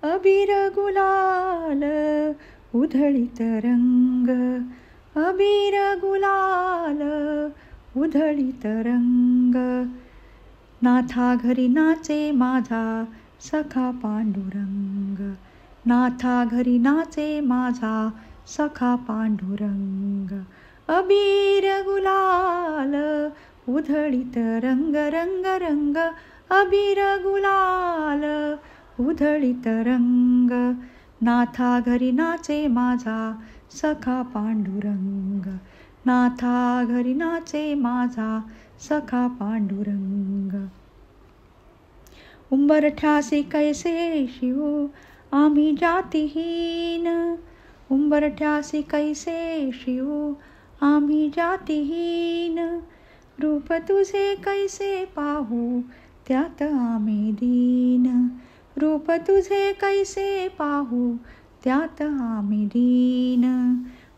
अबीर गुलाल उधळीत रंग, अबीर गुलाल उधळीत रंग. नाथा घरी नाचे माझा सखा पांडुरंग, नाथा घरी नाचे माझा सखा पांडुरंग. अबीर गुलाल उधळीत रंग, रंग रंग, अबीर गुलाल उधळीत रंग. नाथा घरी नाचे माझा सखा पांडुरंग, नाथा घरी नाचे माझा सखा पांडुरंग. उंबरठ्यासी कैसे शिव आम्ही जातिहीन, उंबरठ्यासी कैसे शिव आम्ही जातिहीन. रूप तुझे कैसे पाहू त्यात आम्ही दीन, रूप तुझे कैसे पाहू त्यात आम्ही दीन.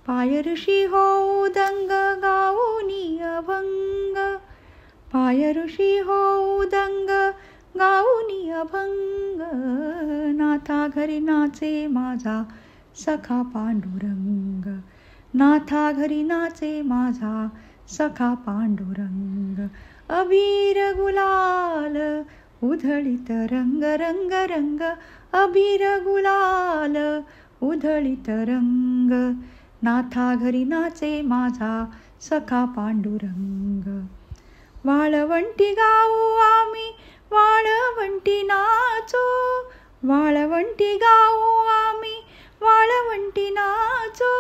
पाय ऋषी होऊ दंग गाऊनी अभंग, पाय ऋषी होऊ दंग गाऊनी अभंग. नाथा घरी नाचे माझा सखा पांडुरंग, नाथा घरी नाचे माझा सखा पांडुरंग. अबीर गुलाल उधळीत रंग, रंग रंग, अबीर गुलाल उधळीत रंग. नाथा घरी नाचे माझा सखा पांडुरंग. वाळवंटी गाऊ आम्ही वाळवंटी नाचू, वाळवंटी गाऊ आम्ही वाळवंटी नाचू.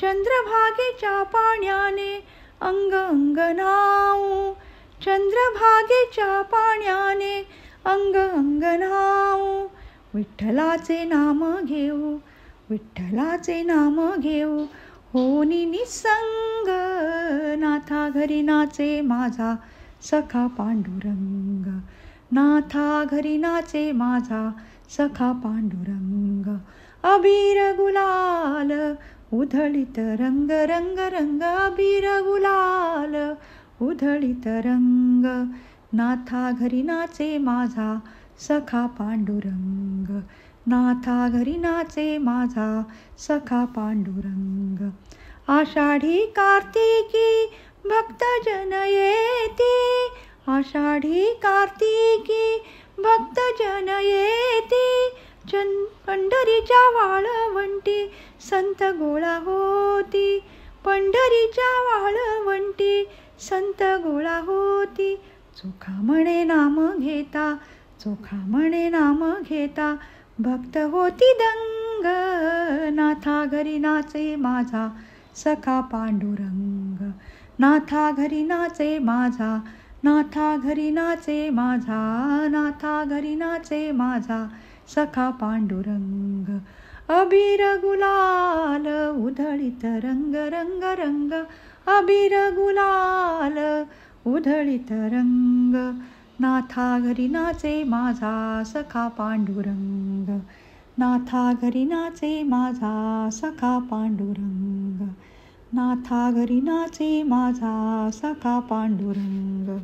चंद्रभागेच्या पाण्याने अंग अंग न्हाऊ, चंद्रभागेच्या पाण्याने अंग अंग न्हाऊ. विठ्ठलाचे नाम घेऊ, विठ्ठलाचे नाम घेऊ होनी निसंग. नाथा घरी नाचे माझा सखा पांडुरंग, नाथा घरी नाचे माझा सखा पांडुरंग. अबीर गुलाल उधळीत रंग, रंग रंग, अबीर गुलाल उधळीत रंग. नाथा घरी नाचे माझा सखा पांडुरंग, नाथा घरी नाचे माझा सखा पांडुरंग. आषाढी कार्तिकी भक्तजन येती, आषाढी कार्तिकी भक्तजन येती. पंढरीच्या वाळवंटी संत गोळा होती, पंढरीच्या वाळवंटी संत गोळा होती. चोखा म्हणे नाम घेता, चोखा म्हणे नाम घेता भक्त होती दंग. नाथा घरी नाचे माझा सखा पांडुरंग, नाथा घरी नाचे माझा, नाथा घरी नाचे माझा, नाथा घरी नाचे माझा सखा पांडुरंग. अबीर गुलाल उधळीत रंग, रंग रंग, अबीर गुलाल उधळीत रंग. नाथा घरी नाचे माझा सखा पांडुरंग, नाथा घरी नाचे माझा सखा पांडुरंग, नाथा घरी नाचे माझा सखा पांडुरंग.